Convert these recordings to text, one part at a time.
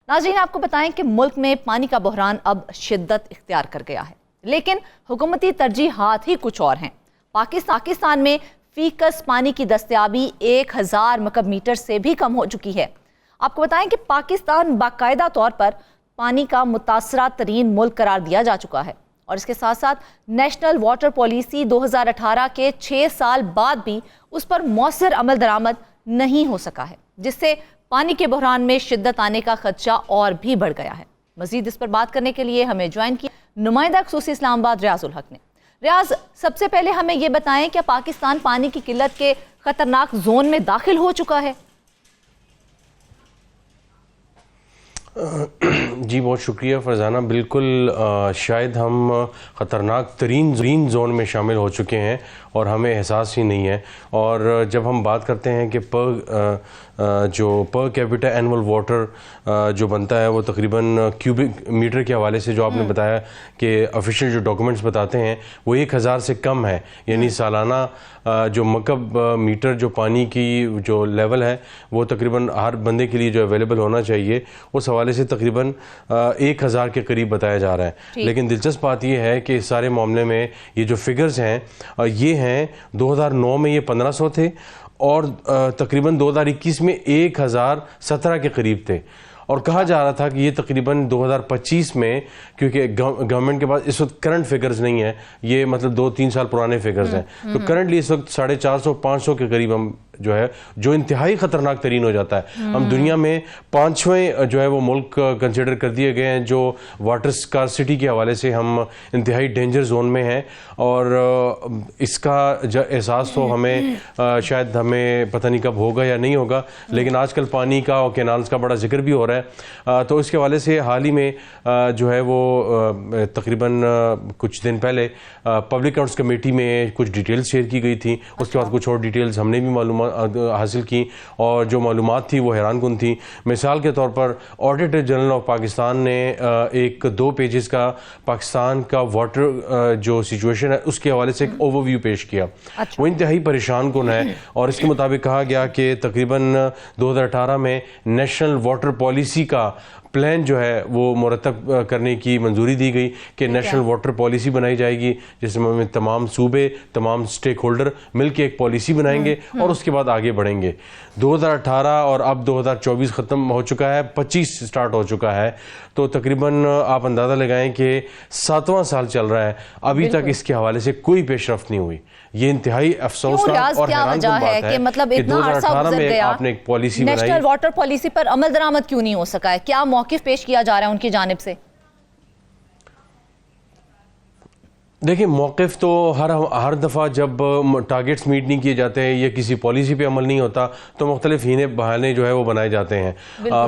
ناظرین آپ کو بتائیں کہ ملک میں پانی کا بحران اب شدت اختیار کر گیا ہے، لیکن حکومتی ترجیحات ہی کچھ اور ہیں۔ پاکستان میں فیکس پانی کی دستیابی 1000 مکعب میٹر سے بھی کم ہو چکی ہے۔ آپ کو بتائیں کہ پاکستان باقاعدہ طور پر پانی کا متاثرہ ترین ملک قرار دیا جا چکا ہے، اور اس کے ساتھ ساتھ نیشنل واٹر پالیسی 2018 کے 6 سال بعد بھی اس پر مؤثر عمل درآمد نہیں ہو سکا ہے، جس سے پانی کے بحران میں شدت آنے کا خدشہ اور بھی بڑھ گیا ہے۔ مزید اس پر بات کرنے کے لیے ہمیں جوائن کی نمائندہ خصوصی اسلام آباد ریاض الحق نے۔ ریاض، سب سے پہلے ہمیں یہ بتائیں کہ پاکستان پانی کی قلت کے خطرناک زون میں داخل ہو چکا ہے؟ جی بہت شکریہ فرزانہ، بالکل شاید ہم خطرناک ترین زون میں شامل ہو چکے ہیں اور ہمیں احساس ہی نہیں ہے۔ اور جب ہم بات کرتے ہیں کہ پر کیپیٹا اینول واٹر جو بنتا ہے وہ تقریباً کیوبک میٹر کے حوالے سے جو آپ نے بتایا کہ آفیشیل جو ڈاکومنٹس بتاتے ہیں وہ 1000 سے کم ہے، یعنی سالانہ جو مکعب میٹر جو پانی کی جو لیول ہے وہ تقریباً ہر بندے کے لیے جو اویلیبل ہونا چاہیے اس حوالے سے تقریباً 1000 کے قریب بتایا جا رہا ہے۔ لیکن دلچسپ بات یہ ہے کہ اس سارے معاملے میں یہ جو فگرز ہیں یہ ہیں 2009 میں یہ 1500 تھے اور تقریباً 2021 میں 1017 کے قریب تھے، اور کہا جا رہا تھا کہ یہ تقریباً 2025 میں، کیونکہ گورنمنٹ کے پاس اس وقت کرنٹ فگرز نہیں ہیں، یہ مطلب 2-3 سال پرانے فگرز ہیں، تو کرنٹلی اس وقت 450-500 کے قریب ہم جو ہے جو انتہائی خطرناک ترین ہو جاتا ہے۔ ہم دنیا میں 5ویں جو ہے وہ ملک کنسیڈر کر دیے گئے ہیں جو واٹر اسکارسٹی کے حوالے سے ہم انتہائی ڈینجر زون میں ہیں، اور اس کا احساس تو ہمیں شاید ہمیں پتہ نہیں کب ہوگا یا نہیں ہوگا، لیکن آج کل پانی کا اور کینالز کا بڑا ذکر بھی ہو رہا ہے۔ تو اس کے حوالے سے حال ہی میں جو ہے وہ تقریباً کچھ دن پہلے پبلک اکاؤنٹس کمیٹی میں کچھ ڈیٹیلز شیئر کی گئی تھیں، اس کے بعد کچھ اور ڈیٹیلز ہم نے بھی معلومات حاصل کی، اور جو معلومات تھی وہ حیران کن تھی۔ مثال کے طور پر آڈیٹر جنرل آف پاکستان نے 2 پیجز کا پاکستان کا واٹر جو سچویشن ہے اس کے حوالے سے ایک اوور ویو پیش کیا، وہ انتہائی پریشان کن ہے، اور اس کے مطابق کہا گیا کہ تقریباً 2018 میں نیشنل واٹر پالیسی کا پلان جو ہے وہ مرتب کرنے کی منظوری دی گئی کہ نیشنل واٹر پالیسی بنائی جائے گی، جس میں تمام صوبے، تمام سٹیک ہولڈر مل کے ایک پالیسی بنائیں گے اور اس کے بعد آگے بڑھیں گے۔ 2018 اور اب 2024 ختم ہو چکا ہے، 25 سٹارٹ ہو چکا ہے، تو تقریباً آپ اندازہ لگائیں کہ 7واں سال چل رہا ہے، ابھی تک اس کے حوالے سے کوئی پیش رفت نہیں ہوئی۔ یہ انتہائی افسوسناک اور حیران کن بات ہے کہ 2018 میں آپ نے ایک پالیسی بنائی، نیشنل واٹر پالیسی پر عمل درآمد کیوں نہیں ہو سکا ہے؟ کیا موقف پیش کیا جا رہا ہے ان کی جانب سے؟ دیکھیں، موقف تو ہر دفعہ جب ٹارگیٹس میٹ نہیں کیے جاتے ہیں یا کسی پالیسی پہ عمل نہیں ہوتا تو مختلف ہینے بہانے جو ہے وہ بنائے جاتے ہیں۔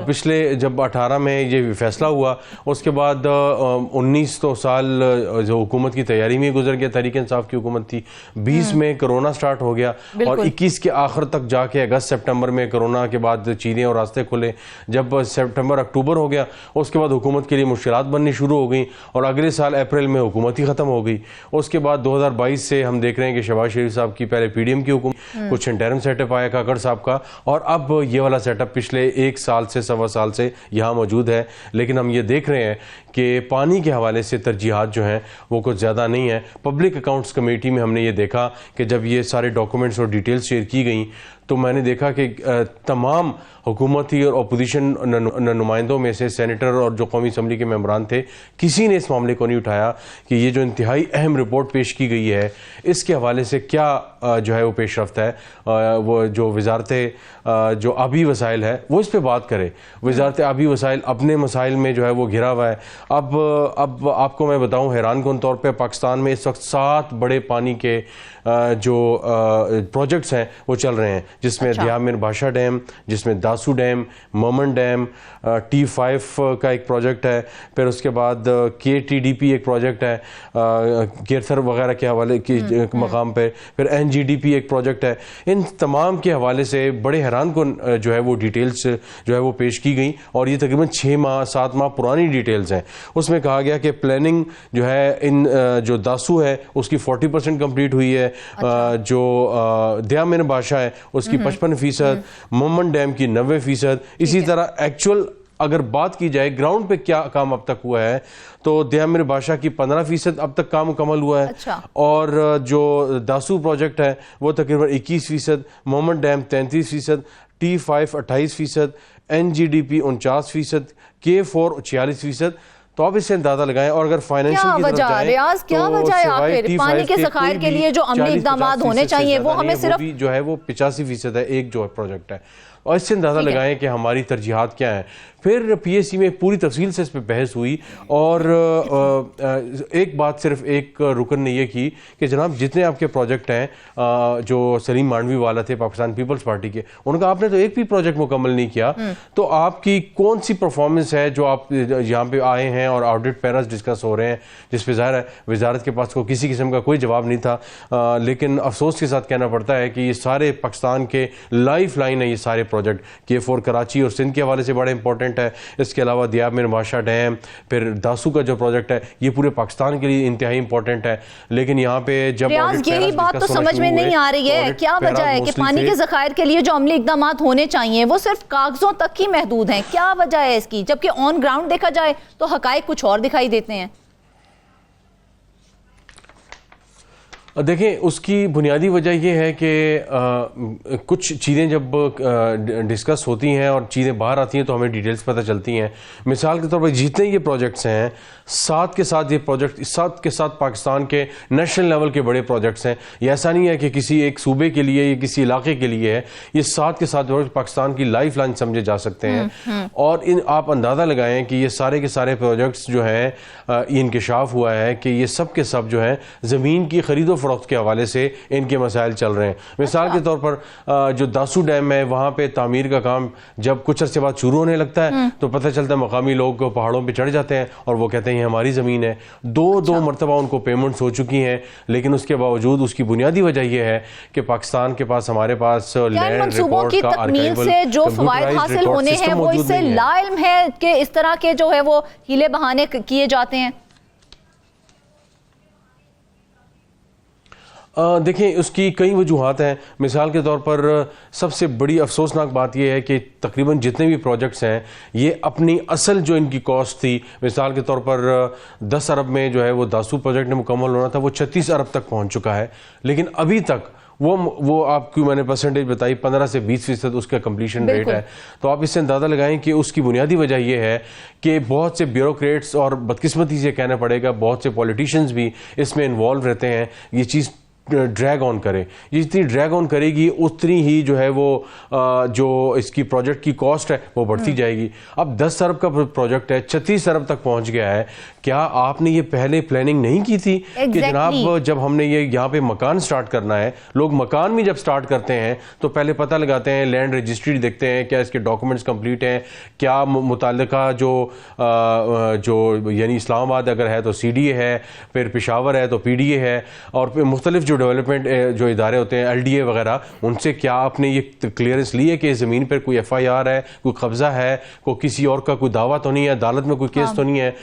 پچھلے جب 18 میں یہ فیصلہ ہوا، اس کے بعد 19 تو سال جو حکومت کی تیاری میں گزر گیا، تحریک انصاف کی حکومت تھی، 20 میں کرونا سٹارٹ ہو گیا، اور 21 کے آخر تک جا کے اگست سپٹمبر میں کرونا کے بعد چیزیں اور راستے کھلے۔ جب سپٹمبر اکتوبر ہو گیا اس کے بعد حکومت کے لیے مشکلات بننی شروع ہو گئیں، اور اگلے سال اپریل میں حکومت ہی ختم ہو گئی۔ اس کے بعد 2022 سے ہم دیکھ رہے ہیں کہ شہباز شریف صاحب کی پہلے پی ڈی ایم کی حکومت، کچھ انٹرم سیٹ اپ آیا کاکڑ صاحب کا، اور اب یہ والا سیٹ اپ پچھلے 1 سال سے 1.25 سال سے یہاں موجود ہے۔ لیکن ہم یہ دیکھ رہے ہیں کہ پانی کے حوالے سے ترجیحات جو ہیں وہ کچھ زیادہ نہیں ہیں۔ پبلک اکاؤنٹس کمیٹی میں ہم نے یہ دیکھا کہ جب یہ سارے ڈاکومنٹس اور ڈیٹیلز شیئر کی گئیں تو میں نے دیکھا کہ تمام حکومتی اور اپوزیشن نمائندوں میں سے سینیٹر اور جو قومی اسمبلی کے ممبران تھے، کسی نے اس معاملے کو نہیں اٹھایا کہ یہ جو انتہائی اہم رپورٹ پیش کی گئی ہے اس کے حوالے سے کیا جو ہے وہ پیش رفت ہے۔ وہ جو وزارت جو آبی وسائل ہے وہ اس پہ بات کرے۔ وزارت آبی وسائل اپنے مسائل میں جو ہے وہ گھرا ہوا ہے۔ اب آپ کو میں بتاؤں، حیران کن طور پہ پاکستان میں اس وقت 7 بڑے پانی کے جو پروجیکٹس ہیں وہ چل رہے ہیں، جس میں دیا میر بادشاہ ڈیم، جس میں داسو ڈیم، مومن ڈیم، T5 کا ایک پروجیکٹ ہے، پھر اس کے بعد KTDP ایک پروجیکٹ ہے کیرتھر وغیرہ کے حوالے کی مقام پہ، پھر NGDP ایک پروجیکٹ ہے۔ ان تمام کے حوالے سے بڑے حیران کن جو ہے وہ ڈیٹیلز جو ہے وہ پیش کی گئی، اور یہ تقریباً 6-7 ماہ پرانی ڈیٹیلز ہیں۔ اس میں کہا گیا کہ پلاننگ جو ہے ان جو داسو ہے اس کی 40% کمپلیٹ ہوئی ہے، جو دیا میر بادشاہ ہے اس کی 55%، مومن ڈیم کی 90%، اسی طرح ایکچول اگر بات کی جائے گراؤنڈ پہ کیا کام اب تک ہوا ہے تو دیام میر بادشاہ کی 15% اب تک کام مکمل ہوا ہے. اچھا. اور جو داسو پروجیکٹ ہے وہ تقریباً 21%, محمد ڈیم 33%, T5 28%, NGDP 49%, K4 46%. تو آپ اس سے اندازہ لگائیں. اور اگر فائنینشل کی طرف جائیں ریاض کیا وجہ ہے آخر پانی کے ذخائر کے لیے جو عملی اقدامات ہونے چاہیے وہ ہمیں صرف جو ہے وہ 85% ہے ایک جو پروجیکٹ ہے. اور اس سے اندازہ لگائیں کہ ہماری ترجیحات کیا ہیں. پھر پی ایس سی میں پوری تفصیل سے اس پہ بحث ہوئی اور ایک بات صرف ایک رکن نے یہ کی کہ جناب جتنے آپ کے پروجیکٹ ہیں جو سلیم مانڈوی والا تھے پاکستان پیپلز پارٹی کے, ان کا آپ نے تو ایک بھی پروجیکٹ مکمل نہیں کیا, تو آپ کی کون سی پرفارمنس ہے جو آپ یہاں پہ آئے ہیں اور آڈٹ پیراز ڈسکس ہو رہے ہیں جس پہ ظاہر ہے وزارت کے پاس کو کسی قسم کا کوئی جواب نہیں تھا. لیکن افسوس کے ساتھ کہنا پڑتا ہے کہ یہ سارے پاکستان کے لائف لائن ہے یہ سارے پروجیکٹ. K4 کراچی اور سندھ کے حوالے سے بڑے امپورٹنٹ ہے. اس کے علاوہ دیاب میر بادشاہ ڈیم, پھر داسو کا جو پروجیکٹ ہے یہ پورے پاکستان کے لیے انتہائی امپورٹنٹ ہے. لیکن یہاں پہ جب ریاض یہی بات تو سمجھ میں نہیں آ رہی ہے, کیا وجہ ہے کہ پانی کے ذخائر کے لیے جو عملی اقدامات ہونے چاہیے وہ صرف کاغذوں تک ہی محدود ہیں؟ کیا وجہ ہے اس کی, جبکہ آن گراؤنڈ دیکھا جائے تو حقائق کچھ اور دکھائی دیتے ہیں؟ دیکھیں اس کی بنیادی وجہ یہ ہے کہ کچھ چیزیں جب ڈسکس ہوتی ہیں اور چیزیں باہر آتی ہیں تو ہمیں ڈیٹیلز پتہ چلتی ہیں. مثال کے طور پر جتنے یہ پروجیکٹس ہیں ساتھ کے ساتھ یہ پروجیکٹ ساتھ کے ساتھ پاکستان کے نیشنل لیول کے بڑے پروجیکٹس ہیں. یہ ایسا نہیں ہے کہ کسی ایک صوبے کے لیے یا کسی علاقے کے لیے ہے, یہ ساتھ کے ساتھ پاکستان کی لائف لائن سمجھے جا سکتے ہیں. اور آپ اندازہ لگائیں کہ یہ سارے کے سارے پروجیکٹس جو ہیں یہ انکشاف ہوا ہے کہ یہ سب کے سب جو ہیں زمین کی خرید و فروخت کے حوالے سے ان کے مسائل چل رہے ہیں. مثال کے طور پر جو داسو ڈیم ہے وہاں پہ تعمیر کا کام جب کچھ عرصے بعد شروع ہونے لگتا ہے تو پتہ چلتا ہے مقامی لوگ پہاڑوں پہ چڑھ جاتے ہیں اور وہ کہتے ہیں یہ ہماری زمین ہے. دو مرتبہ ان کو پیمنٹس ہو چکی ہیں, لیکن اس کے باوجود اس کی بنیادی وجہ یہ ہے کہ پاکستان کے پاس ہمارے پاس لینڈ منصوبوں کی تکمیل سے جو فوائد حاصل ہونے ہیں وہ اس سے لا علم ہے کہ اس طرح کے جو ہے وہ ہیلے بہانے کیے جاتے ہیں. دیکھیں اس کی کئی وجوہات ہیں. مثال کے طور پر سب سے بڑی افسوسناک بات یہ ہے کہ تقریباً جتنے بھی پروجیکٹس ہیں یہ اپنی اصل جو ان کی کاسٹ تھی, مثال کے طور پر 10 ارب میں جو ہے وہ داسو پروجیکٹ نے مکمل ہونا تھا وہ 36 ارب تک پہنچ چکا ہے, لیکن ابھی تک وہ آپ کو میں نے پرسنٹیج بتائی 15 سے 20% اس کا کمپلیشن ریٹ ہے. تو آپ اس سے اندازہ لگائیں کہ اس کی بنیادی وجہ یہ ہے کہ بہت سے بیوروکریٹس اور بدقسمتی سے کہنا پڑے گا بہت سے پولیٹیشنز بھی اس میں انوالو رہتے ہیں. یہ چیز ڈریگ آن کرے, یہ جتنی ڈریگ آن کرے گی اتنی ہی جو ہے وہ جو اس کی پروجیکٹ کی کاسٹ ہے وہ بڑھتی جائے گی. اب 10 ارب کا پروجیکٹ ہے 36 ارب تک پہنچ گیا ہے. کیا آپ نے یہ پہلے پلاننگ نہیں کی تھی کہ جناب جب ہم نے یہ یہاں پہ مکان سٹارٹ کرنا ہے, لوگ مکان بھی جب سٹارٹ کرتے ہیں تو پہلے پتہ لگاتے ہیں, لینڈ رجسٹری دیکھتے ہیں کیا اس کے ڈاکومنٹس کمپلیٹ ہیں, کیا متعلقہ جو یعنی اسلام آباد اگر ہے تو CDA ہے, پھر پشاور ہے تو PDA ہے, اور پھر مختلف جو ڈیولپمنٹ جو ادارے ہوتے ہیں LDA وغیرہ ان سے کیا آپ نے یہ کلیئرنس لی ہے کہ زمین پر کوئی FIR ہے, کوئی قبضہ ہے, کوئی کسی اور کا کوئی دعویٰ تو نہیں ہے, عدالت میں کوئی کیس تو نہیں ہے.